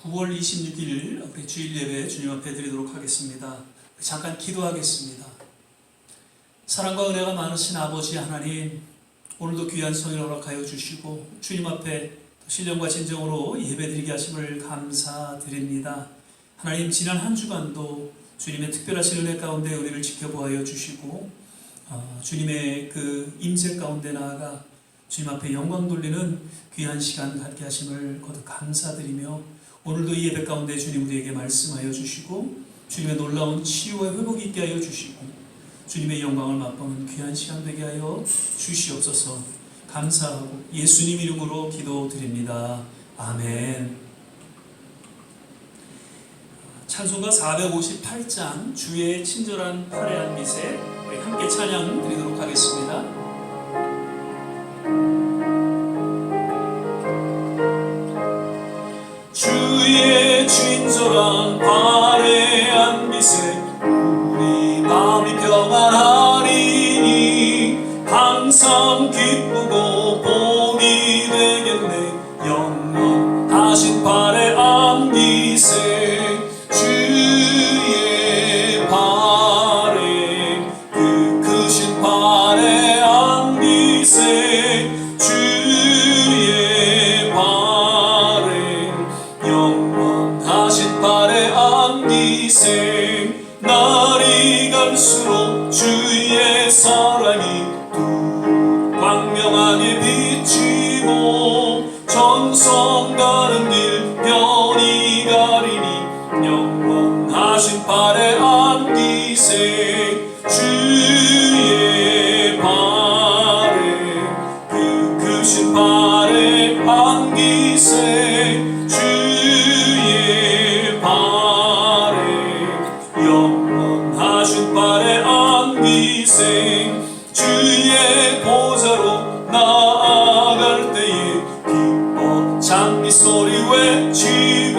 9월 26일 우리 주일 예배 주님 앞에 드리도록 하겠습니다. 잠깐 기도하겠습니다. 사랑과 은혜가 많으신 아버지 하나님, 오늘도 귀한 성일 허락하여 주시고 주님 앞에 신령과 진정으로 예배드리게 하심을 감사드립니다. 하나님, 지난 한 주간도 주님의 특별하신 은혜 가운데 우리를 지켜보아 주시고 주님의 그 임재 가운데 나아가 주님 앞에 영광 돌리는 귀한 시간 갖게 하심을 거듭 감사드리며, 오늘도 이 예배 가운데 주님 우리에게 말씀하여 주시고 주님의 놀라운 치유와 회복이 있게 하여 주시고 주님의 영광을 맛보는 귀한 시간 되게 하여 주시옵소서. 감사하고 예수님 이름으로 기도드립니다. 아멘. 찬송가 458장 주의 친절한 파래한 빛에 우리 함께 찬양 드리도록 하겠습니다. 주의 친절한 파래한 빛에 우리 마음이 평안하리니 항상 기쁘고 복이 되겠네. 영원하신 파래한 빛에 주의 파래, 그 크신 파래한 빛에 주의 파래, 영원하신 파래한 빛에 날이 갈수록 주의 사랑이 또 광명하게 비치고 전성 가는 길 변이 가리니 영원하신 파래한 빛에 주의 파래, 그 크신 파래한 빛에 주의 파래, 영원하신 파래한 빛에 주의 보좌로 나아갈 때에 기뻐 장미 소리 외치고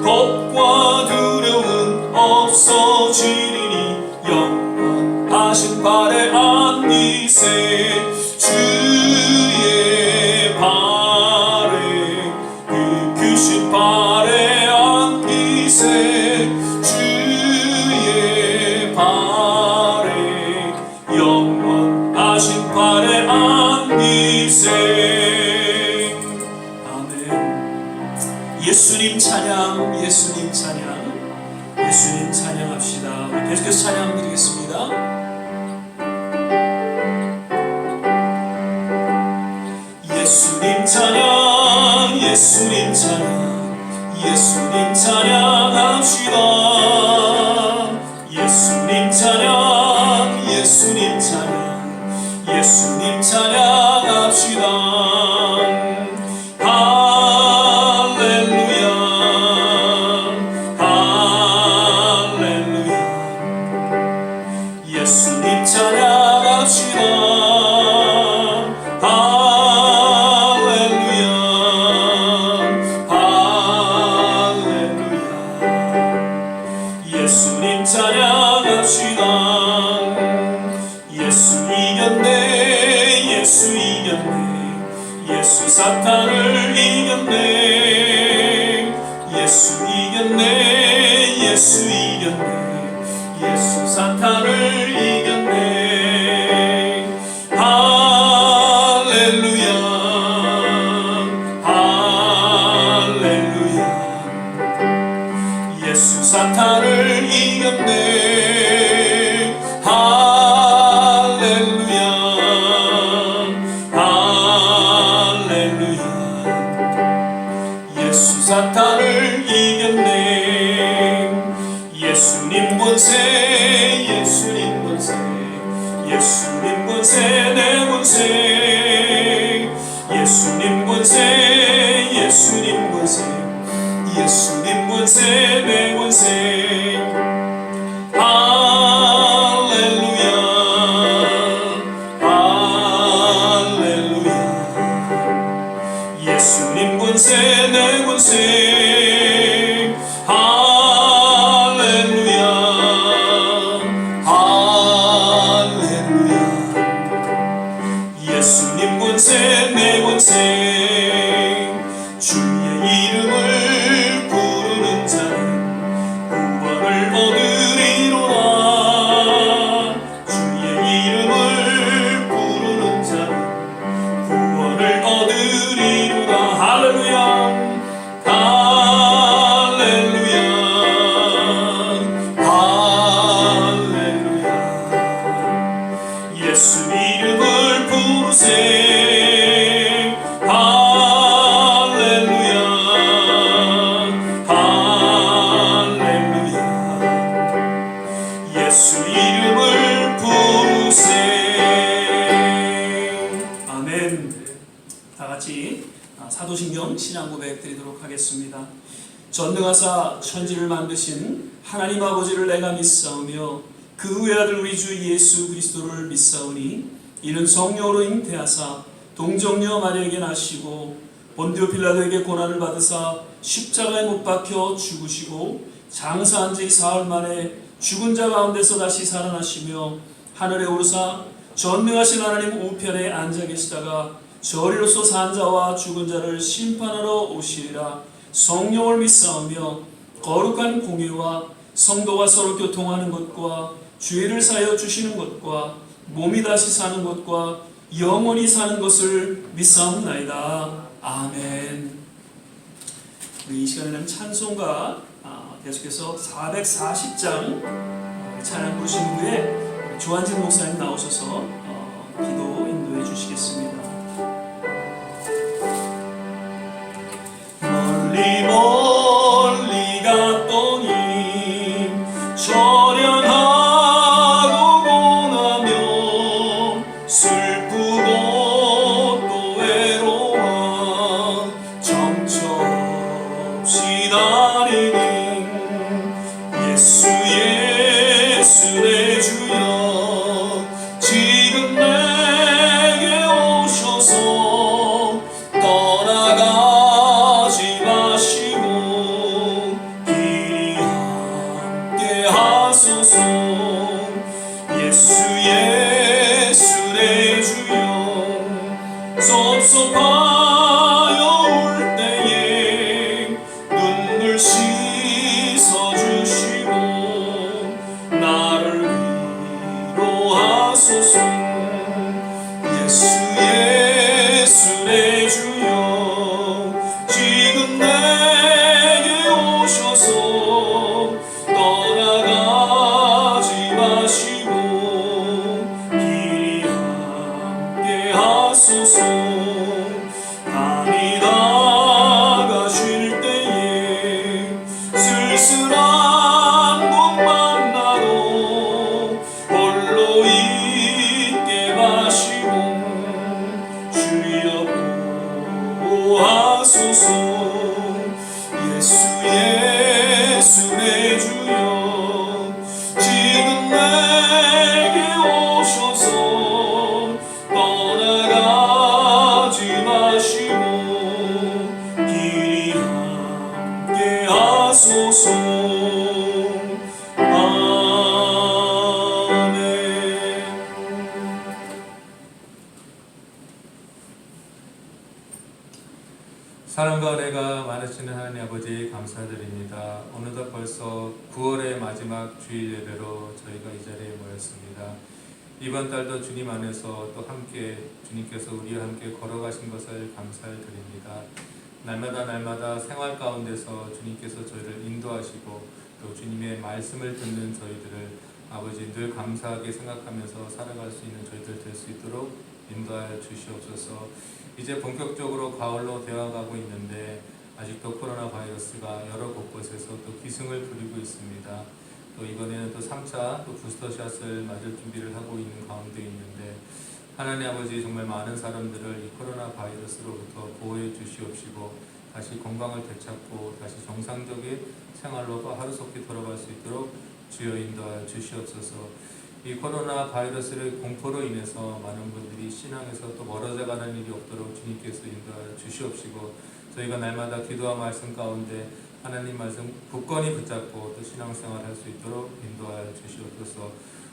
겁과 두려움은 없어지리니 영원하신 파래한 빛에 주의 파래, 그 크신 파래한 빛에 주의 파래, 영원하신 파래한 빛에. 아멘. 예수님 찬양, 예수님 찬양, 예수님 찬양합시다. 우리 계속해서 찬양 드리겠습니다. 예수님 찬양, 예수님 찬양, 예수님 찬양합시다. 예수님 찬양, 예수님 찬양, 예수님 찬양합시다. 할렐루야, 할렐루야. 예수님 찬양합시다. 할렐루야, 할렐루야. 예수님 찬양합시다. 예수 이겼네, 예수 이겼네, 예수 사탄을 이겼네. 예수 이겼네, 예수 이겼네, 예수 사탄을 이겼네. 할렐루야, 할렐루야. 예수 사탄을 이겼네. 할렐루야, 할렐루야. 예수 사탄을 이겼네. 예수님 권세, 예수님 권세, 예수님 권세 내 권세. 예수님 권세, 예수님 권세, 예수님 권세 내 권세. 할렐루야, 할렐루야. 예수님 권세 내 권세. 할렐루야, 할렐루야. 예수님 권세 내 권세. 주의 이름을 기도하도록 하겠습니다. 전능하사 천지를 만드신 하나님 아버지를 내가 믿사오며 그 외아들 우리 주 예수 그리스도를 믿사오니 이는 성령으로 잉태하사 동정녀 마리아에게 나시고 본디오 빌라도에게 고난을 받으사 십자가에 못 박혀 죽으시고 장사한 지 사흘 만에 죽은 자 가운데서 다시 살아나시며 하늘에 오르사 전능하신 하나님 우편에 앉아 계시다가 저리로서 산 자와 죽은 자를 심판하러 오시리라. 성령을 믿사오며 거룩한 공예와 성도가 서로 교통하는 것과 죄를 사하여 주시는 것과 몸이 다시 사는 것과 영원히 사는 것을 믿사옵나이다. 아멘. 우리 이 시간에는 찬송가 계속해서 440장 찬양 부르신 후에 조한진 목사님 나오셔서 기도 인도해 주시겠습니다. 멀리 멀리 갔더니 처량하고 고나며 슬프고 또 외로워 정처없이 다니는 예수 예수 내 주여 지금 내게 오셔서 떠나가지 마시고 길이 함께 하소서. 예수 예수 내 주여 섭섭하여 울 때에 눈물 씻어주시고 나를 위로하소서. 예수 예수 내 주여 지금 내게 오셔서 떠나가지 마시고 길이 함께 하소서. 다니다가 쉴 때에 쓸쓸한 곳만 나도 홀로 있게 마시고 주여 보호하소서. 예수 예수 내 주여 지금 내게 오셔서 떠나가지 마시고 길이 함께 하소서. 아멘. 사랑과 은혜가 많으시는 하나님 아버지 감사드립니다. 어느덧 벌써 9월의 마지막 주일 예배로 저희가 이 자리에 모였습니다. 이번 달도 주님 안에서 또 함께 주님께서 우리와 함께 걸어가신 것을 감사를 드립니다. 날마다 생활 가운데서 주님께서 저희를 인도하시고 또 주님의 말씀을 듣는 저희들을 아버지 늘 감사하게 생각하면서 살아갈 수 있는 저희들 될 수 있도록 인도하여 주시옵소서. 이제 본격적으로 가을로 되어가고 있는데 아직도 코로나 바이러스가 여러 곳곳에서 또 기승을 부리고 있습니다. 또 이번에는 또 3차 또 부스터샷을 맞을 준비를 하고 있는 가운데 있는데 하나님 아버지 정말 많은 사람들을 이 코로나 바이러스로부터 보호해 주시옵시고 다시 건강을 되찾고 다시 정상적인 생활로 또 하루속히 돌아갈 수 있도록 주여 인도하여 주시옵소서. 이 코로나 바이러스의 공포로 인해서 많은 분들이 신앙에서 또 멀어져 가는 일이 없도록 주님께서 인도하여 주시옵시고 저희가 날마다 기도와 말씀 가운데 하나님 말씀 굳건히 붙잡고 또 신앙생활 할 수 있도록 인도하여 주시옵소서.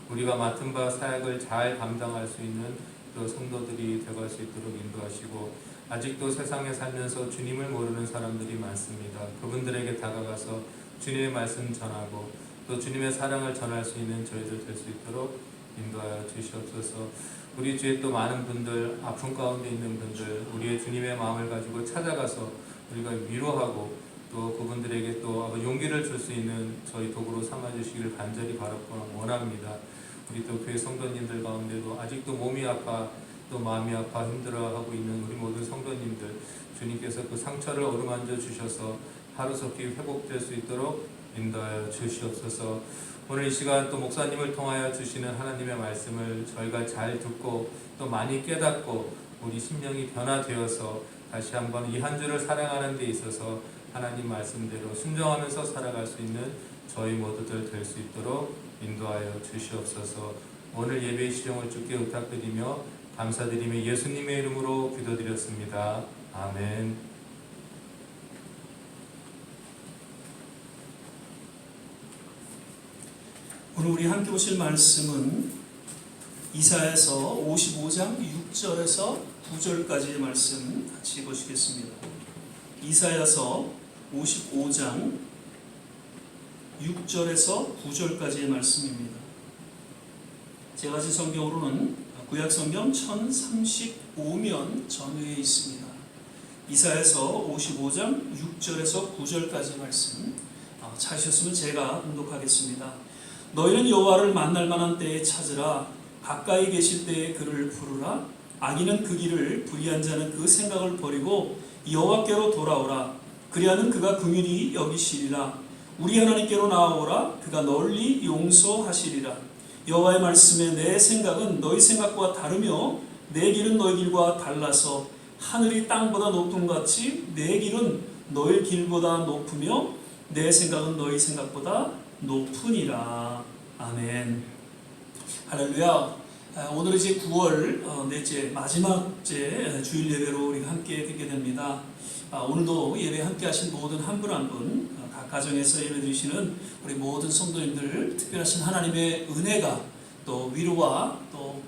우리가 맡은 바 사역을 잘 감당할 수 있는 또 성도들이 되어갈 수 있도록 인도하시고 아직도 세상에 살면서 주님을 모르는 사람들이 많습니다. 그분들에게 다가가서 주님의 말씀 전하고 또 주님의 사랑을 전할 수 있는 저희들 될 수 있도록 인도하여 주시옵소서. 우리 주에 또 많은 분들 아픔 가운데 있는 분들 우리의 주님의 마음을 가지고 찾아가서 우리가 위로하고 또 그분들에게 또 용기를 줄 수 있는 저희 도구로 삼아주시기를 간절히 바라고 원합니다. 우리 또 교회 성도님들 가운데도 아직도 몸이 아파 또 마음이 아파 힘들어하고 있는 우리 모든 성도님들 주님께서 그 상처를 어루만져 주셔서 하루속히 회복될 수 있도록 인도하여 주시옵소서. 오늘 이 시간 또 목사님을 통하여 주시는 하나님의 말씀을 저희가 잘 듣고 또 많이 깨닫고 우리 심령이 변화되어서 다시 한번 이 한 주를 살아가는 데 있어서 하나님 말씀대로 순종하면서 살아갈 수 있는 저희 모두들 될 수 있도록 인도하여 주시옵소서. 오늘 예배 시정을 주께 부탁드리며 감사드리며 예수님의 이름으로 기도드렸습니다. 아멘. 오늘 우리 함께 보실 말씀은 이사야서 55장 6절에서 9절까지의 말씀 같이 보시겠습니다. 이사야서 55장 6절에서 9절까지의 말씀입니다. 제가 가진 성경으로는 구약성경 1035면 전후에 있습니다. 이사야서 55장 6절에서 9절까지의 말씀 찾으셨으면 제가 봉독하겠습니다. 너희는 여호와를 만날 만한 때에 찾으라. 가까이 계실 때에 그를 부르라. 악인은 그 길을, 불의한 자는 그 생각을 버리고 여호와께로 돌아오라. 그리하면 그가 긍휼히 여기시리라. 우리 하나님께로 나아오라. 그가 널리 용서하시리라. 여호와의 말씀에 내 생각은 너희 생각과 다르며 내 길은 너희 길과 달라서 하늘이 땅보다 높음 같이 내 길은 너희 길보다 높으며 내 생각은 너희 생각보다 높으니라. 아멘. 할렐루야. 오늘 이제 9월 넷째 마지막 주일 예배로 우리가 함께 듣게 됩니다. 오늘도 예배 함께 하신 모든 한 분 한 분, 각 가정에서 예배 드리시는 우리 모든 성도님들 특별하신 하나님의 은혜가 또 위로와 또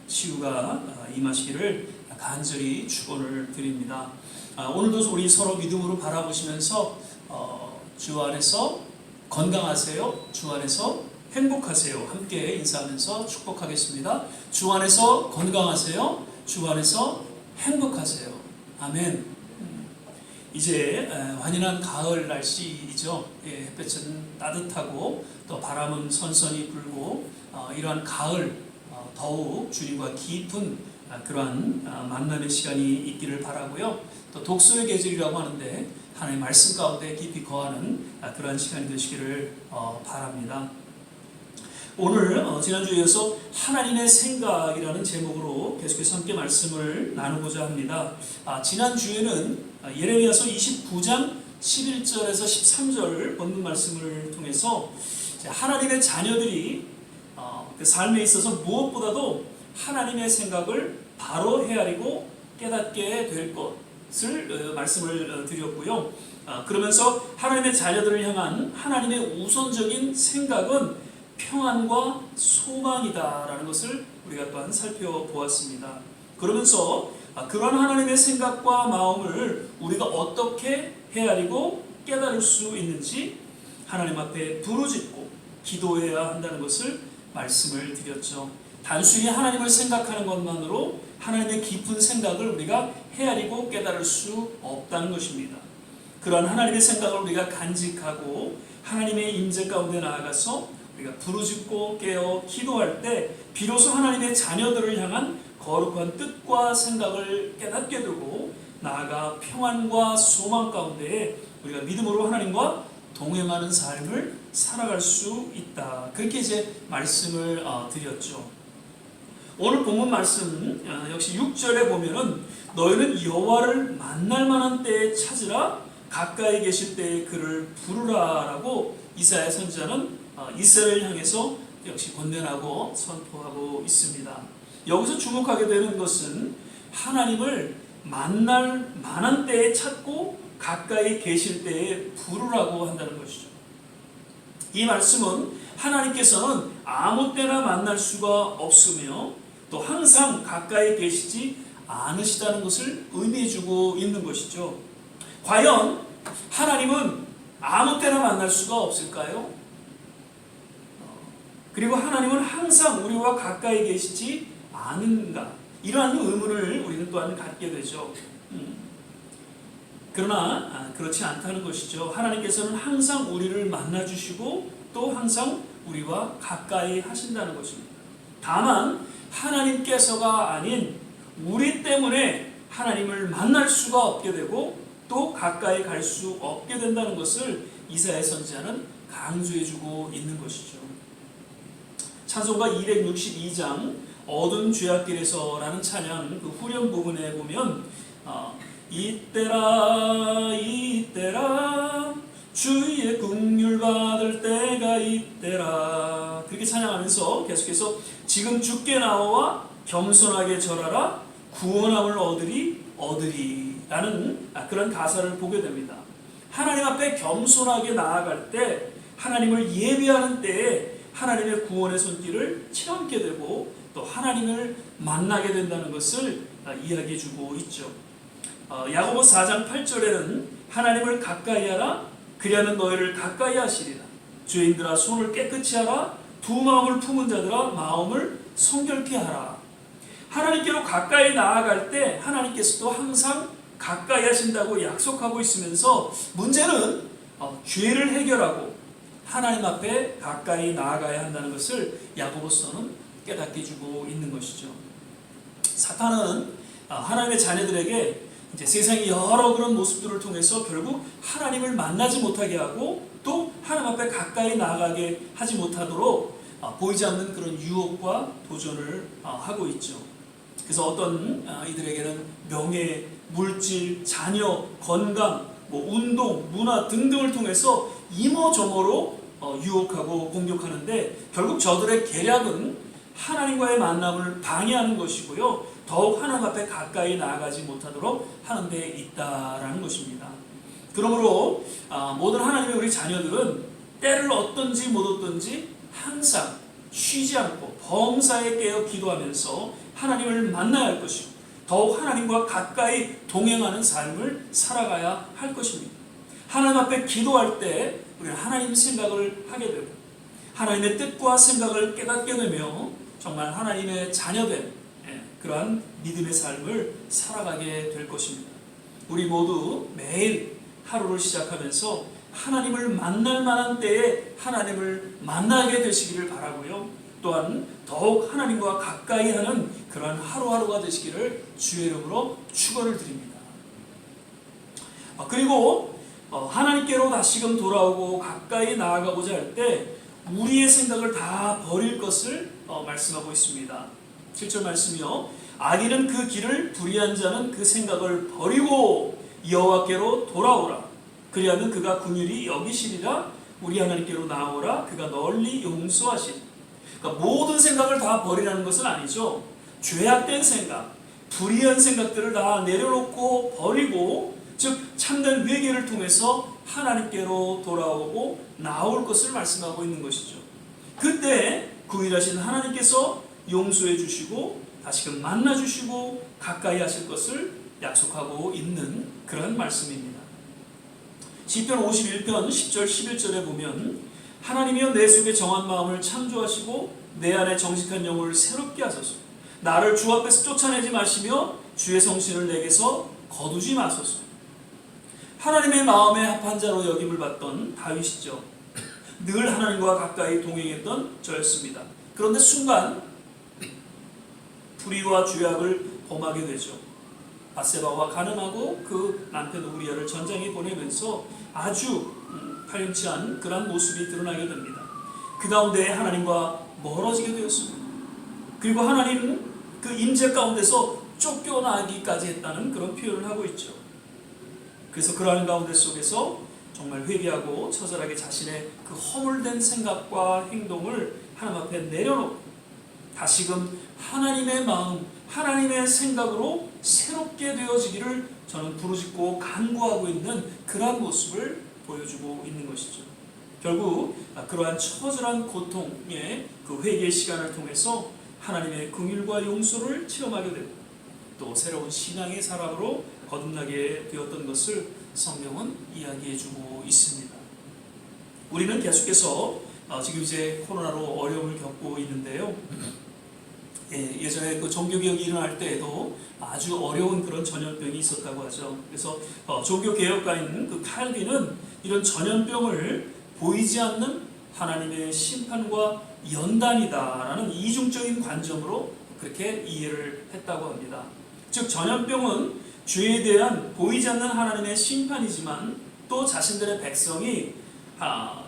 치유가 임하시기를 간절히 축원을 드립니다. 오늘도 우리 서로 믿음으로 바라보시면서 주 안에서 건강하세요. 주 안에서 행복하세요. 함께 인사하면서 축복하겠습니다. 주 안에서 건강하세요. 주 안에서 행복하세요. 아멘. 이제 완연한 가을 날씨이죠. 햇볕은 따뜻하고 또 바람은 선선히 불고 이러한 가을 더욱 주님과 깊은 그러한 만남의 시간이 있기를 바라고요. 또 독서의 계절이라고 하는데 하나님의 말씀 가운데 깊이 거하는 그러한 시간이 되시기를 바랍니다. 오늘 지난주에 이어서 하나님의 생각이라는 제목으로 계속해서 함께 말씀을 나누고자 합니다. 지난주에는 예레미야서 29장 11절에서 13절 본문 말씀을 통해서 하나님의 자녀들이 그 삶에 있어서 무엇보다도 하나님의 생각을 바로 헤아리고 깨닫게 될 것을 말씀을 드렸고요. 그러면서 하나님의 자녀들을 향한 하나님의 우선적인 생각은 평안과 소망이다라는 것을 우리가 또한 살펴보았습니다. 그러면서 그런 하나님의 생각과 마음을 우리가 어떻게 헤아리고 깨달을 수 있는지 하나님 앞에 부르짖고 기도해야 한다는 것을 말씀을 드렸죠. 단순히 하나님을 생각하는 것만으로 하나님의 깊은 생각을 우리가 헤아리고 깨달을 수 없다는 것입니다. 그러한 하나님의 생각을 우리가 간직하고 하나님의 임재 가운데 나아가서 우리가 부르짖고 깨어 기도할 때 비로소 하나님의 자녀들을 향한 거룩한 뜻과 생각을 깨닫게 되고 나아가 평안과 소망 가운데 우리가 믿음으로 하나님과 동행하는 삶을 살아갈 수 있다. 그렇게 이제 말씀을 드렸죠. 오늘 본문 말씀 역시 6절에 보면은 너희는 여호와를 만날 만한 때에 찾으라. 가까이 계실 때에 그를 부르라라고 이사야 선지자는 이스라엘을 향해서 역시 권면하고 선포하고 있습니다. 여기서 주목하게 되는 것은 하나님을 만날 만한 때에 찾고 가까이 계실 때에 부르라고 한다는 것이죠. 이 말씀은 하나님께서는 아무 때나 만날 수가 없으며 또 항상 가까이 계시지 않으시다는 것을 의미해주고 있는 것이죠. 과연 하나님은 아무 때나 만날 수가 없을까요? 그리고 하나님은 항상 우리와 가까이 계시지 않은가? 이러한 의문을 우리는 또한 갖게 되죠. 그러나 그렇지 않다는 것이죠. 하나님께서는 항상 우리를 만나주시고 또 항상 우리와 가까이 하신다는 것입니다. 다만 하나님께서가 아닌 우리 때문에 하나님을 만날 수가 없게 되고 또 가까이 갈 수 없게 된다는 것을 이사야 선지자는 강조해주고 있는 것이죠. 찬송가 262장 어두운 죄악길에서라는 찬양 그 후렴 부분에 보면 이때라 이때라 주의 긍휼 받을 때가 이때라. 그렇게 찬양하면서 계속해서 지금 주께 나와 겸손하게 절하라 구원함을 얻으리 라는 그런 가사를 보게 됩니다. 하나님 앞에 겸손하게 나아갈 때, 하나님을 예배하는 때에 하나님의 구원의 손길을 체험하게 되고 또 하나님을 만나게 된다는 것을 이야기해 주고 있죠. 야고보 4장 8절에는 하나님을 가까이 하라 그리하면 너희를 가까이 하시리라. 죄인들아 손을 깨끗이 하라. 두 마음을 품은 자들아 마음을 성결케 하라. 하나님께로 가까이 나아갈 때 하나님께서도 항상 가까이 하신다고 약속하고 있으면서 문제는 죄를 해결하고 하나님 앞에 가까이 나아가야 한다는 것을 야고보서는 깨닫게 주고 있는 것이죠. 사탄은 하나님의 자녀들에게 이제 세상의 여러 그런 모습들을 통해서 결국 하나님을 만나지 못하게 하고 또 하나님 앞에 가까이 나아가게 하지 못하도록 보이지 않는 그런 유혹과 도전을 하고 있죠. 그래서 어떤 이들에게는 명예, 물질, 자녀, 건강, 운동, 문화 등등을 통해서 이모저모로 유혹하고 공격하는데 결국 저들의 계략은 하나님과의 만남을 방해하는 것이고요. 더욱 하나님 앞에 가까이 나아가지 못하도록 하는 데 있다라는 것입니다. 그러므로 모든 하나님의 우리 자녀들은 때를 얻든지 못 얻든지 항상 쉬지 않고 범사에 깨어 기도하면서 하나님을 만나야 할 것이고 더욱 하나님과 가까이 동행하는 삶을 살아가야 할 것입니다. 하나님 앞에 기도할 때 우리는 하나님 생각을 하게 되고 하나님의 뜻과 생각을 깨닫게 되며 정말 하나님의 자녀된 그러한 믿음의 삶을 살아가게 될 것입니다. 우리 모두 매일 하루를 시작하면서 하나님을 만날 만한 때에 하나님을 만나게 되시기를 바라고요. 또한 더욱 하나님과 가까이 하는 그러한 하루하루가 되시기를 주의 이름으로 축원을 드립니다. 그리고 하나님께로 다시금 돌아오고 가까이 나아가고자 할 때 우리의 생각을 다 버릴 것을 말씀하고 있습니다. 7절 말씀이요. 악인은 그 길을 불의한 자는 그 생각을 버리고 여호와께로 돌아오라. 그리하면 그가 긍휼히 여기시리라. 우리 하나님께로 나오라. 그가 널리 용서하시리. 그러니까 모든 생각을 다 버리라는 것은 아니죠. 죄악된 생각, 불의한 생각들을 다 내려놓고 버리고 즉 참된 회개를 통해서 하나님께로 돌아오고 나올 것을 말씀하고 있는 것이죠. 그때 긍휼하신 하나님께서 용서해 주시고 다시금 만나 주시고 가까이 하실 것을 약속하고 있는 그런 말씀입니다. 시편 51편 10절 11절에 보면 하나님이여 내 속에 정한 마음을 창조하시고 내 안에 정직한 영을 새롭게 하소서. 나를 주 앞에서 쫓아내지 마시며 주의 성신을 내게서 거두지 마소서. 하나님의 마음에 합한 자로 여김을 받던 다윗이죠. 늘 하나님과 가까이 동행했던 저였습니다. 그런데 순간 불의와 죄악을 범하게 되죠. 바세바와 간음하고 그 남편 우리아를 전장에 보내면서 아주 파렴치한 그런 모습이 드러나게 됩니다. 그 가운데 하나님과 멀어지게 되었습니다. 그리고 하나님은 그 임재 가운데서 쫓겨나기까지 했다는 그런 표현을 하고 있죠. 그래서 그러한 가운데 속에서 정말 회개하고 처절하게 자신의 그 허물된 생각과 행동을 하나님 앞에 내려놓고 다시금 하나님의 마음, 하나님의 생각으로 새롭게 되어지기를 저는 부르짖고 간구하고 있는 그러한 모습을 보여주고 있는 것이죠. 결국 그러한 처절한 고통의 그 회개의 시간을 통해서 하나님의 긍휼과 용서를 체험하게 되고 또 새로운 신앙의 사람으로 거듭나게 되었던 것을 성경은 이야기해주고 있습니다. 우리는 계속해서 지금 이제 코로나로 어려움을 겪고 있는데요. 예전에 그 종교개혁이 일어날 때에도 아주 어려운 그런 전염병이 있었다고 하죠. 그래서 종교개혁가인 그 칼빈은 이런 전염병을 보이지 않는 하나님의 심판과 연단이다라는 이중적인 관점으로 그렇게 이해를 했다고 합니다. 즉 전염병은 죄에 대한 보이지 않는 하나님의 심판이지만 또 자신들의 백성이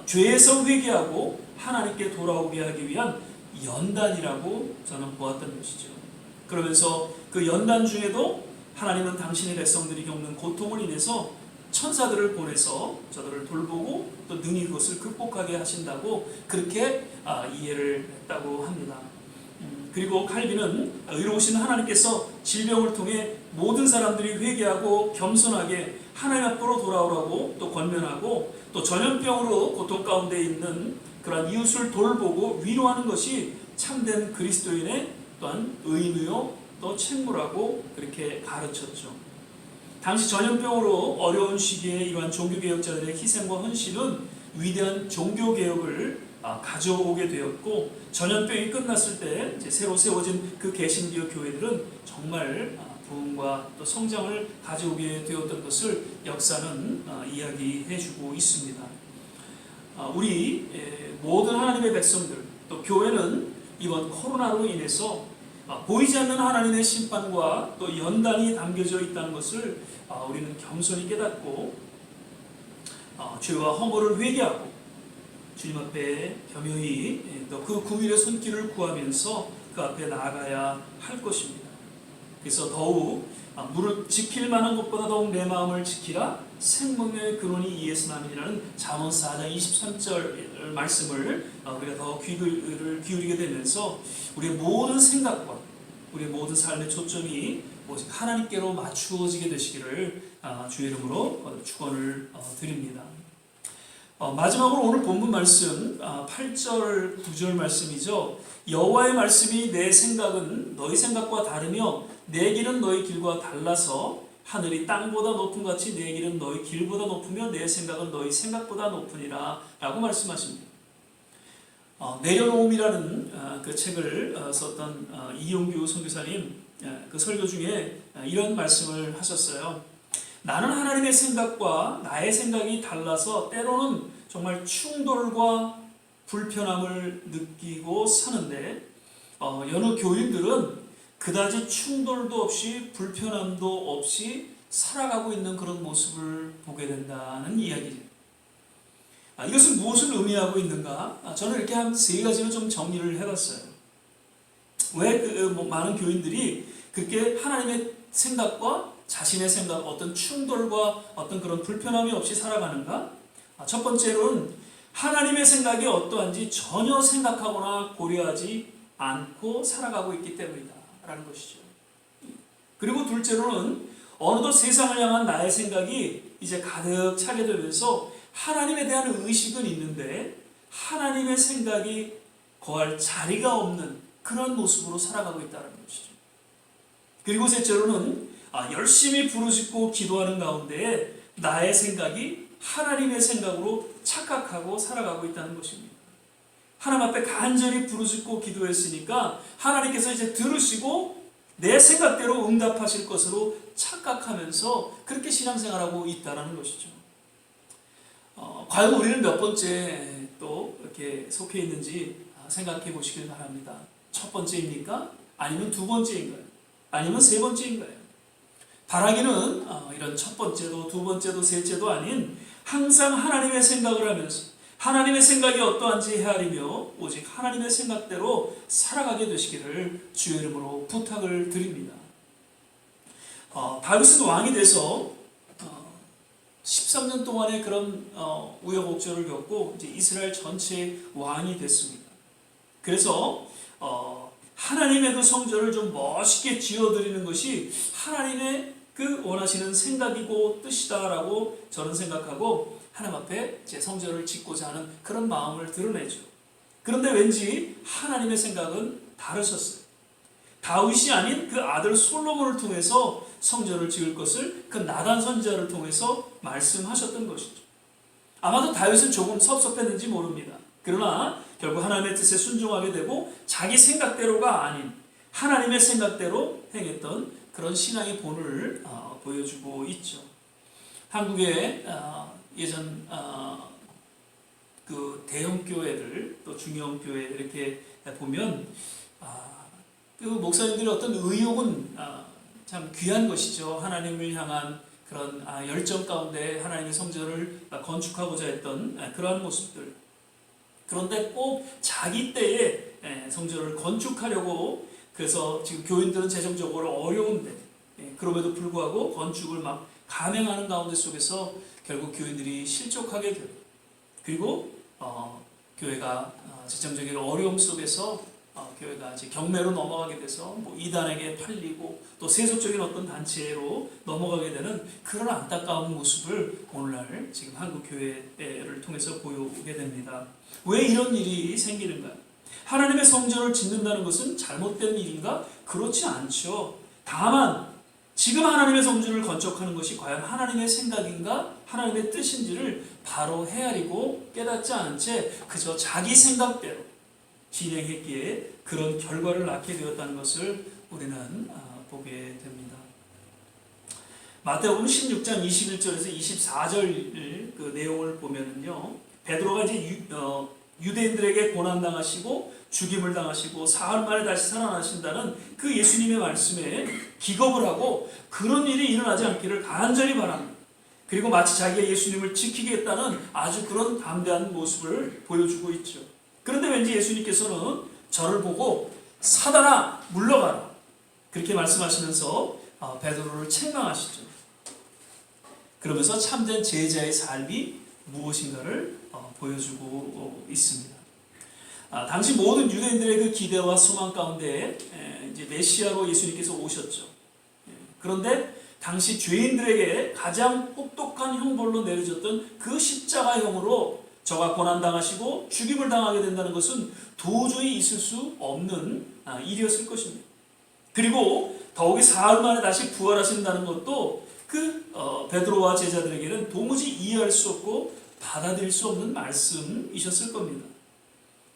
죄에서 회개하고 하나님께 돌아오게 하기 위한 연단이라고 저는 보았던 것이죠. 그러면서 그 연단 중에도 하나님은 당신의 백성들이 겪는 고통을 인해서 천사들을 보내서 저들을 돌보고 또 능히 그것을 극복하게 하신다고 그렇게 이해를 했다고 합니다. 그리고 칼빈은 의로우신 하나님께서 질병을 통해 모든 사람들이 회개하고 겸손하게 하나님 앞으로 돌아오라고 또 권면하고 또 전염병으로 고통 가운데 있는 그러한 이웃을 돌보고 위로하는 것이 참된 그리스도인의 또한 의무요 또 책무라고 그렇게 가르쳤죠. 당시 전염병으로 어려운 시기에 이러한 종교개혁자들의 희생과 헌신은 위대한 종교개혁을 가져오게 되었고, 전염병이 끝났을 때 이제 새로 세워진 그 개신교 교회들은 정말 부흥과 또 성장을 가져오게 되었던 것을 역사는 이야기해주고 있습니다. 우리 모든 하나님의 백성들 또 교회는 이번 코로나로 인해서 보이지 않는 하나님의 심판과 또 연단이 담겨져 있다는 것을 우리는 겸손히 깨닫고 죄와 허물을 회개하고 주님 앞에 겸허히 또 그 구일의 손길을 구하면서 그 앞에 나아가야 할 것입니다. 그래서 더욱 무릇 지킬 만한 것보다 더욱 내 마음을 지키라 생명의 근원이 이에서 남이라는 잠언 4장 23절 말씀을 우리가 더 귀를 기울이게 되면서 우리의 모든 생각과 우리의 모든 삶의 초점이 오직 하나님께로 맞추어지게 되시기를 주의 이름으로 축원을 드립니다. 마지막으로 오늘 본문 말씀 8절 9절 말씀이죠. 여호와의 말씀이 내 생각은 너희 생각과 다르며 내 길은 너희 길과 달라서 하늘이 땅보다 높음 같이 내 길은 너희 길보다 높으며 내 생각은 너희 생각보다 높으니라 라고 말씀하십니다. 내려놓음이라는 그 책을 썼던 이용규 선교사님 그 설교 중에 이런 말씀을 하셨어요. 나는 하나님의 생각과 나의 생각이 달라서 때로는 정말 충돌과 불편함을 느끼고 사는데 여느 교인들은 그다지 충돌도 없이 불편함도 없이 살아가고 있는 그런 모습을 보게 된다는 이야기죠. 이것은 무엇을 의미하고 있는가? 저는 이렇게 한 세 가지로 좀 정리를 해봤어요. 왜 많은 교인들이 그렇게 하나님의 생각과 자신의 생각, 어떤 충돌과 어떤 그런 불편함이 없이 살아가는가? 첫 번째로는 하나님의 생각이 어떠한지 전혀 생각하거나 고려하지 않고 살아가고 있기 때문이다 라는 것이죠. 그리고 둘째로는 어느덧 세상을 향한 나의 생각이 이제 가득 차게 되면서 하나님에 대한 의식은 있는데 하나님의 생각이 거할 자리가 없는 그런 모습으로 살아가고 있다는 것이죠. 그리고 셋째로는 열심히 부르짖고 기도하는 가운데 나의 생각이 하나님의 생각으로 착각하고 살아가고 있다는 것입니다. 하나님 앞에 간절히 부르짖고 기도했으니까 하나님께서 이제 들으시고 내 생각대로 응답하실 것으로 착각하면서 그렇게 신앙생활하고 있다는 것이죠. 과연 우리는 몇 번째 또 이렇게 속해 있는지 생각해 보시길 바랍니다. 첫 번째입니까? 아니면 두 번째인가요? 아니면 세 번째인가요? 바라기는 이런 첫 번째도 두 번째도 셋째도 아닌 항상 하나님의 생각을 하면서 하나님의 생각이 어떠한지 헤아리며 오직 하나님의 생각대로 살아가게 되시기를 주의 이름으로 부탁을 드립니다. 다윗은 왕이 돼서 13년 동안의 그런 우여곡절을 겪고 이제 이스라엘 전체의 왕이 됐습니다. 그래서 하나님의 그 성전을 좀 멋있게 지어드리는 것이 하나님의 그 원하시는 생각이고 뜻이다라고 저는 생각하고 하나님 앞에 제 성전을 짓고자 하는 그런 마음을 드러내죠. 그런데 왠지 하나님의 생각은 다르셨어요. 다윗이 아닌 그 아들 솔로몬을 통해서 성전을 지을 것을 그 나단 선지자를 통해서 말씀하셨던 것이죠. 아마도 다윗은 조금 섭섭했는지 모릅니다. 그러나 결국 하나님의 뜻에 순종하게 되고 자기 생각대로가 아닌 하나님의 생각대로 행했던 그런 신앙의 본을 보여주고 있죠. 한국의 예전 그 대형 교회들 또 중형 교회 이렇게 보면 그 목사님들의 어떤 의욕은 참 귀한 것이죠. 하나님을 향한 그런 열정 가운데 하나님의 성전을 건축하고자 했던 그러한 모습들. 그런데 꼭 자기 때에 성전을 건축하려고 그래서 지금 교인들은 재정적으로 어려운데 그럼에도 불구하고 건축을 막 감행하는 가운데 속에서 결국 교인들이 실족하게 되고, 그리고 교회가 지정적인 어려움 속에서 교회가 이제 경매로 넘어가게 돼서 뭐 이단에게 팔리고 또 세속적인 어떤 단체로 넘어가게 되는 그런 안타까운 모습을 오늘날 지금 한국 교회를 통해서 보여오게 됩니다. 왜 이런 일이 생기는가요? 하나님의 성전을 짓는다는 것은 잘못된 일인가? 그렇지 않죠. 다만 지금 하나님의 성전을 건축하는 것이 과연 하나님의 생각인가? 하나님의 뜻인지를 바로 헤아리고 깨닫지 않은 채 그저 자기 생각대로 진행했기에 그런 결과를 낳게 되었다는 것을 우리는 보게 됩니다. 마태복음 16장 21절에서 24절 그 내용을 보면은요, 베드로가 이제 유대인들에게 고난당하시고 죽임을 당하시고 사흘 만에 다시 살아나신다는 그 예수님의 말씀에 기겁을 하고 그런 일이 일어나지 않기를 간절히 바랍니다. 그리고 마치 자기가 예수님을 지키겠다는 아주 그런 담대한 모습을 보여주고 있죠. 그런데 왠지 예수님께서는 저를 보고 사단아 물러가라 그렇게 말씀하시면서 베드로를 책망하시죠. 그러면서 참된 제자의 삶이 무엇인가를 보여주고 있습니다. 당시 모든 유대인들의 그 기대와 소망 가운데 이제 메시아로 예수님께서 오셨죠. 그런데 당시 죄인들에게 가장 혹독한 형벌로 내려졌던 그 십자가형으로 저가 고난당하시고 죽임을 당하게 된다는 것은 도저히 있을 수 없는 일이었을 것입니다. 그리고 더욱이 사흘 만에 다시 부활하신다는 것도 그 베드로와 제자들에게는 도무지 이해할 수 없고 받아들일 수 없는 말씀이셨을 겁니다.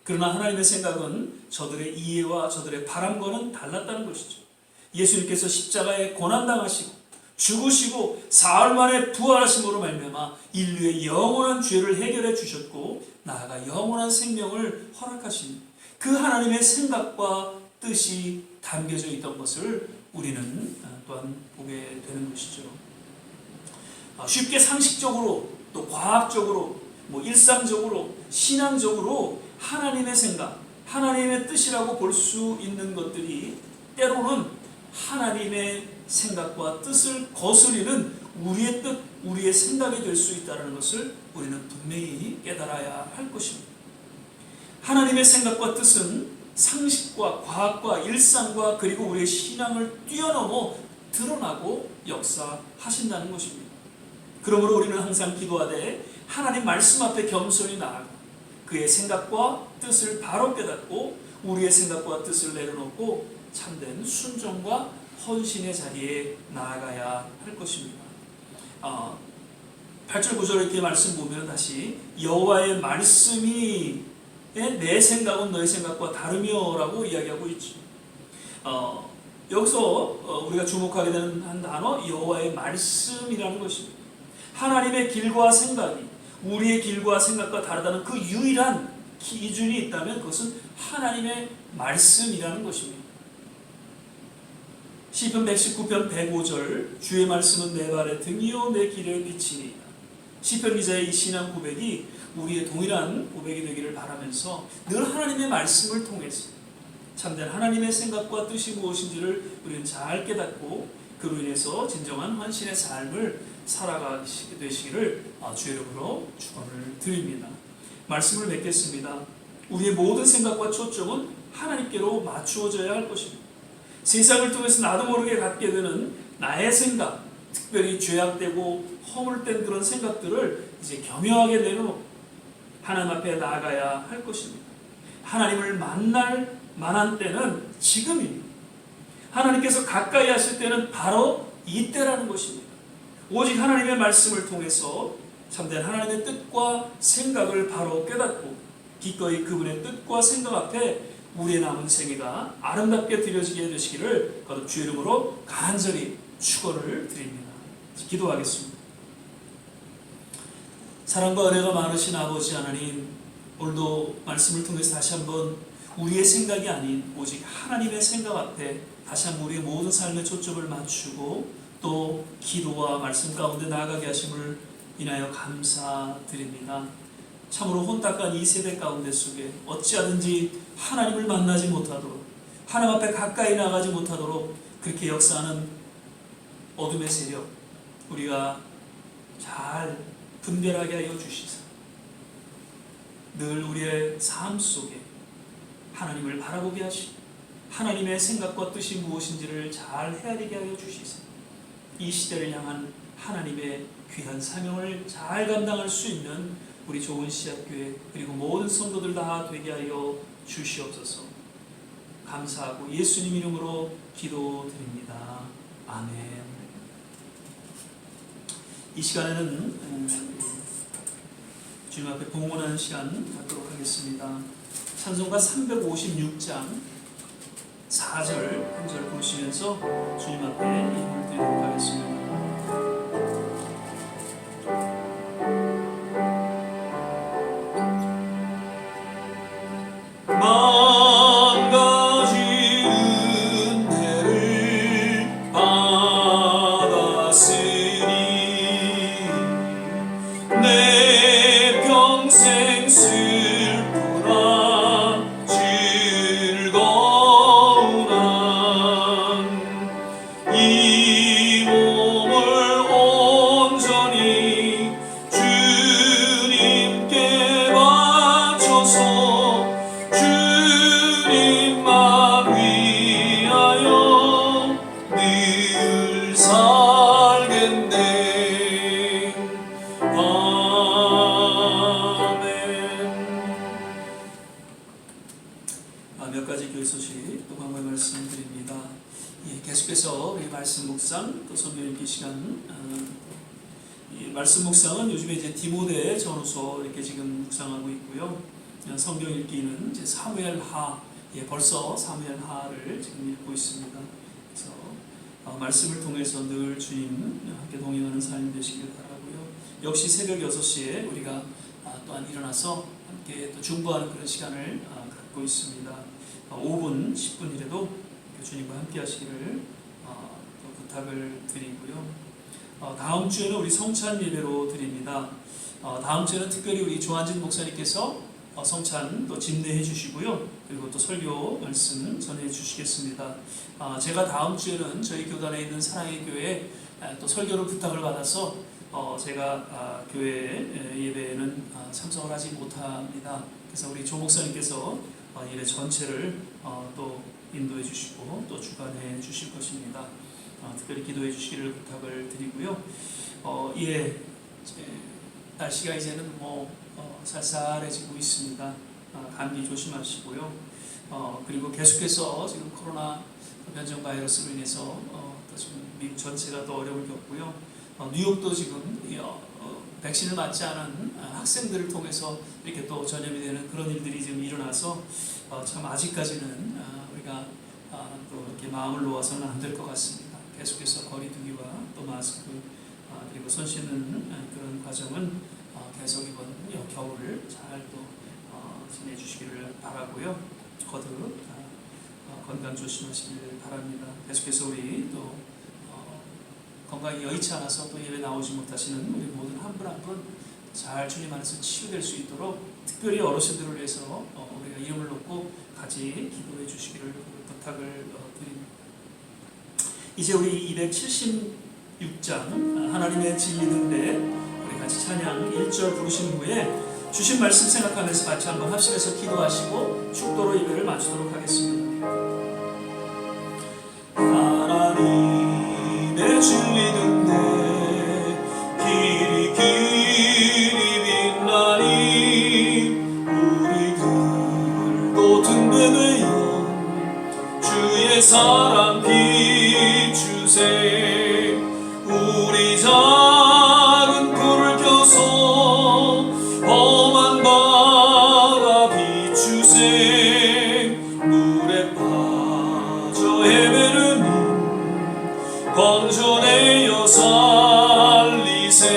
그러나 하나님의 생각은 저들의 이해와 저들의 바람과는 달랐다는 것이죠. 예수님께서 십자가에 고난당하시고 죽으시고 사흘 만에 부활하심으로 말미암아 인류의 영원한 죄를 해결해 주셨고 나아가 영원한 생명을 허락하신 그 하나님의 생각과 뜻이 담겨져 있던 것을 우리는 또한 보게 되는 것이죠. 쉽게 상식적으로 또 과학적으로 뭐 일상적으로 신앙적으로 하나님의 생각, 하나님의 뜻이라고 볼 수 있는 것들이 때로는 하나님의 생각과 뜻을 거스리는 우리의 뜻, 우리의 생각이 될 수 있다는 것을 우리는 분명히 깨달아야 할 것입니다. 하나님의 생각과 뜻은 상식과 과학과 일상과 그리고 우리의 신앙을 뛰어넘어 드러나고 역사하신다는 것입니다. 그러므로 우리는 항상 기도하되 하나님 말씀 앞에 겸손히 나아가 그의 생각과 뜻을 바로 깨닫고 우리의 생각과 뜻을 내려놓고 참된 순종과 헌신의 자리에 나아가야 할 것입니다. 8절 9절 이렇게 말씀 보면 다시 여호와의 말씀이 내 생각은 너의 생각과 다르며라고 이야기하고 있죠. 여기서 우리가 주목하게 되는 한 단어 여호와의 말씀이라는 것입니다. 하나님의 길과 생각이 우리의 길과 생각과 다르다는 그 유일한 기준이 있다면 그것은 하나님의 말씀이라는 것입니다. 시편 119편 105절 주의 말씀은 내 발의 등이요 내 길의 빛이니이다. 시편 기자의 이 신앙 고백이 우리의 동일한 고백이 되기를 바라면서 늘 하나님의 말씀을 통해서 참된 하나님의 생각과 뜻이 무엇인지를 우리는 잘 깨닫고 그로 인해서 진정한 헌신의 삶을 살아가게 되시기를 주의 이름으로 축원을 드립니다. 말씀을 맺겠습니다. 우리의 모든 생각과 초점은 하나님께로 맞추어져야 할 것입니다. 세상을 통해서 나도 모르게 갖게 되는 나의 생각, 특별히 죄악되고 허물된 그런 생각들을 이제 겸허하게 내려놓고 하나님 앞에 나아가야 할 것입니다. 하나님을 만날 만한 때는 지금입니다. 하나님께서 가까이 하실 때는 바로 이때라는 것입니다. 오직 하나님의 말씀을 통해서 참된 하나님의 뜻과 생각을 바로 깨닫고 기꺼이 그분의 뜻과 생각 앞에 우리의 남은 생애가 아름답게 드려지게 되시기를 거듭 주의 이름으로 간절히 축원을 드립니다. 기도하겠습니다. 사랑과 은혜가 많으신 아버지 하나님, 오늘도 말씀을 통해서 다시 한번 우리의 생각이 아닌 오직 하나님의 생각 앞에 다시 한번 우리의 모든 삶의 초점을 맞추고 또 기도와 말씀 가운데 나아가게 하심을 인하여 감사드립니다. 참으로 혼탁한 이 세대 가운데 속에 어찌하든지 하나님을 만나지 못하도록 하나님 앞에 가까이 나가지 못하도록 그렇게 역사하는 어둠의 세력 우리가 잘 분별하게 하여 주시사 늘 우리의 삶 속에 하나님을 바라보게 하시고 하나님의 생각과 뜻이 무엇인지를 잘 헤아리게 하여 주시사 이 시대를 향한 하나님의 귀한 사명을 잘 감당할 수 있는 우리 좋은 씨앗교회 그리고 모든 성도들 다 되게 하여 주시옵소서. 감사하고 예수님 이름으로 기도드립니다. 아멘. 이 시간에는 주님 앞에 봉헌하는 시간 갖도록 하겠습니다. 찬송가 356장 4절 한 절 부르시면서 주님 앞에 예물을 드리도록 하겠습니다. 몇 가지 교회 소식 또 광고의 말씀드립니다. 계속해서 우리 말씀 묵상 또 성경 읽기 시간. 이 말씀 묵상은 요즘에 이제 디모데 전후서 이렇게 지금 묵상하고 있고요. 성경 읽기는 이제 사무엘하, 벌써 사무엘하를 지금 읽고 있습니다. 그래서 말씀을 통해서 늘 주님 함께 동행하는 삶이 되시길 바라고요. 역시 새벽 6시에 우리가 또한 일어나서 함께 또 중보하는 그런 시간을 갖고 있습니다. 5분, 10분이라도 주님과 함께 하시기를 또 부탁을 드리고요. 다음 주에는 우리 성찬 예배로 드립니다. 다음 주에는 특별히 우리 조한진 목사님께서 성찬 또 집례해 주시고요. 그리고 또 설교 말씀 전해 주시겠습니다. 제가 다음 주에는 저희 교단에 있는 사랑의 교회에 또 설교를 부탁을 받아서 제가 교회 예배에는 참석을 하지 못합니다. 그래서 우리 조 목사님께서 예배 전체를 또 인도해 주시고 또 주관해 주실 것입니다. 특별히 기도해 주시기를 부탁을 드리고요. 날씨가 이제는 쌀쌀해지고 있습니다. 감기 조심하시고요. 그리고 계속해서 지금 코로나 변종 바이러스로 인해서 또 지금 미국 전체가 또 어려움을 겪고요. 뉴욕도 지금 백신을 맞지 않은 학생들을 통해서 이렇게 또 전염이 되는 그런 일들이 지금 일어나서 참 아직까지는 우리가 또 이렇게 마음을 놓아서는 안 될 것 같습니다. 계속해서 거리두기와 또 마스크 그리고 손 씻는 그런 과정은 계속 이번 겨울을 잘 또 지내주시기를 바라고요. 거듭 건강 조심하시기를 바랍니다. 계속해서 우리 또 건강이 여의치 않아서 또 예배 나오지 못하시는 우리 모든 한 분 한 분 잘 주님 안에서 치유될 수 있도록 특별히 어르신들을 위해서 우리가 이름을 놓고 같이 기도해 주시기를 부탁을 드립니다. 이제 우리 276장 하나님의 진리 등대 우리 같이 찬양 1절 부르신 후에 주신 말씀 생각하면서 같이 한번 합심해서 기도하시고 축도로 예배를 마치도록 하겠습니다. 하나님의 진리 등대 길이 빛나니 우리들도 등대되어 주의 사랑 비추세 우리 작은 불을 켜서 험한 바다 비추세 물에 빠져 헤매는 건져내어 살리세.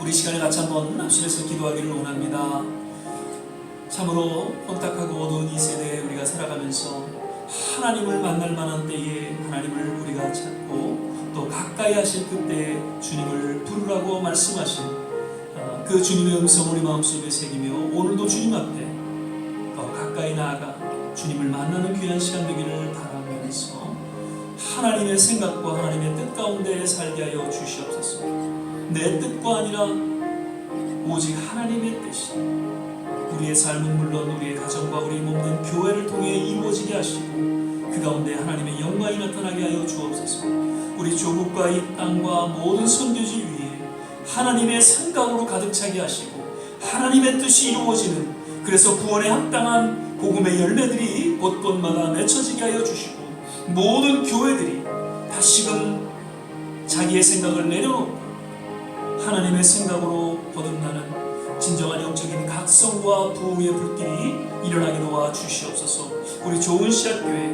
우리 시간에 같이 한번 합심해서 기도하기를 원합니다. 참으로 혼탁하고 어두운 이 세대에 우리가 살아가면서 하나님을 만날 만한 때에 하나님을 우리가 찾고 또 가까이 하실 그때에 주님을 부르라고 말씀하신 그 주님의 음성을 우리 마음속에 새기며 오늘도 주님 앞에 더 가까이 나아가 주님을 만나는 귀한 시간 되기를 바라면서 하나님의 생각과 하나님의 뜻 가운데 살게 하여 주시옵소서. 내 뜻과 아니라 오직 하나님의 뜻이 우리의 삶은 물론 우리의 가정과 우리의 몸된 교회를 통해 이루어지게 하시고 그 가운데 하나님의 영광이 나타나게 하여 주옵소서. 우리 조국과 이 땅과 모든 선교지 위에 하나님의 생각으로 가득 차게 하시고 하나님의 뜻이 이루어지는, 그래서 구원에 합당한 복음의 열매들이 곳곳마다 맺혀지게 하여 주시고 모든 교회들이 다시금 자기의 생각을 내려놓고 하나님의 생각으로 거듭나는 진정한 영적인 각성과 부흥의 불길이 일어나게 도와 주시옵소서. 우리 좋은 씨앗교회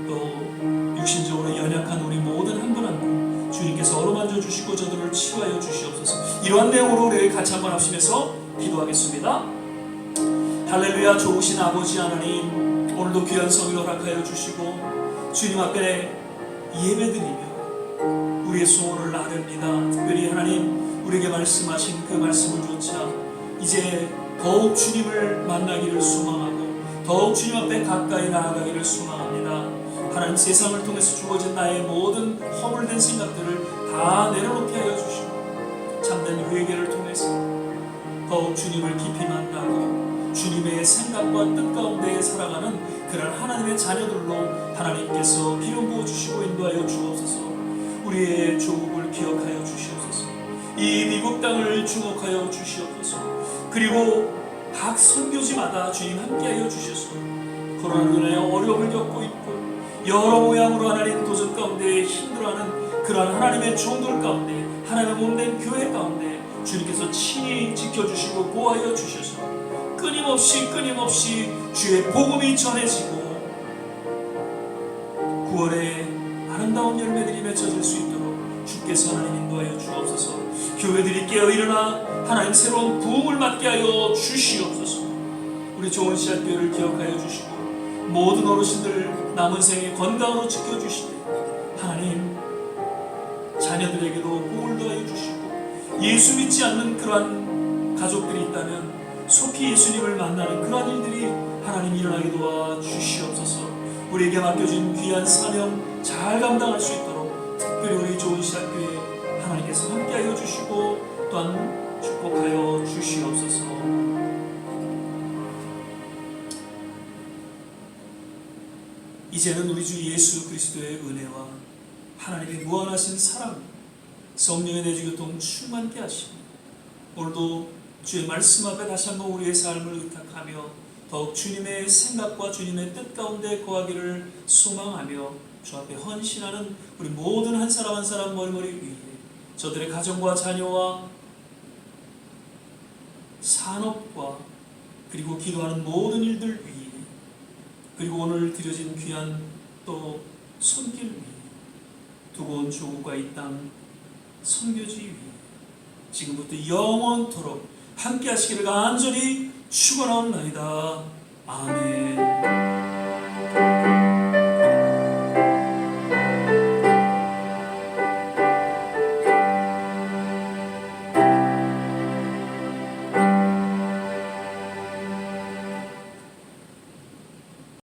또 육신적으로 연약한 우리 모든 한 분 한 분 주님께서 어루만져 주시고 저들을 치유하여 주시옵소서. 이러한 내용으로 우리 같이 한번 합심해서 기도하겠습니다. 할렐루야. 좋으신 아버지 하나님, 오늘도 귀한 성의를 허락하여 주시고 주님 앞에 예배드리며 우리의 소원을 아뢰옵니다. 특별히 하나님 우리에게 말씀하신 그 말씀을 조차 이제 더욱 주님을 만나기를 소망하고 더욱 주님 앞에 가까이 나아가기를 소망합니다. 하나님, 세상을 통해서 주어진 나의 모든 허물된 생각들을 다 내려놓게 하여 주시고 참된 회개를 통해서 더욱 주님을 깊이 만나고 주님의 생각과 뜻 가운데 살아가는 그런 하나님의 자녀들로 하나님께서 기름 부어주시고 인도하여 주옵소서. 우리의 조국을 기억하여 주시옵소서. 이 미국 땅을 주목하여 주시옵소서. 그리고 각 선교지마다 주님 함께하여 주셔서 코로나로 인하여 어려움을 겪고 있고 여러 모양으로 하나님 도전 가운데 힘들어하는 그러한 하나님의 종들 가운데 하나님의 몸된 교회 가운데 주님께서 친히 지켜주시고 보호하여 주셔서 끊임없이 주의 복음이 전해지고 9월에 아름다운 열매들이 맺혀질 수 있도록 주께서 하나님 인도하여 주옵소서. 교회들이 깨어 일어나 하나님 새로운 부흥을 맞게 하여 주시옵소서. 우리 좋은 씨앗교회를 기억하여 주시고 모든 어르신들 남은 생에 건강으로 지켜주시되 하나님 자녀들에게도 복을 더하여 주시고 예수 믿지 않는 그러한 가족들이 있다면 속히 예수님을 만나는 그러한 일들이 하나님 일어나게 도와 주시옵소서. 우리에게 맡겨진 귀한 사명 잘 감당할 수 있도록 특별히 우리 좋은 씨앗교회 하나님께서 함께하여 주시고 또한 축복하여 주시옵소서. 이제는 우리 주 예수 그리스도의 은혜와 하나님의 무한하신 사랑, 성령의 내주교통 충만케 하시고 오늘도 주의 말씀 앞에 다시 한번 우리의 삶을 의탁하며 더욱 주님의 생각과 주님의 뜻 가운데 거하기를 소망하며 주 앞에 헌신하는 우리 모든 한 사람 한 사람 머리머리 위에 저들의 가정과 자녀와 산업과 그리고 기도하는 모든 일들 위에 그리고 오늘 드려진 귀한 또 손길 위에 두고 온 조국과 이 땅 선교지 위에 지금부터 영원토록 함께 하시기를 간절히 축원하옵나이다. 아멘.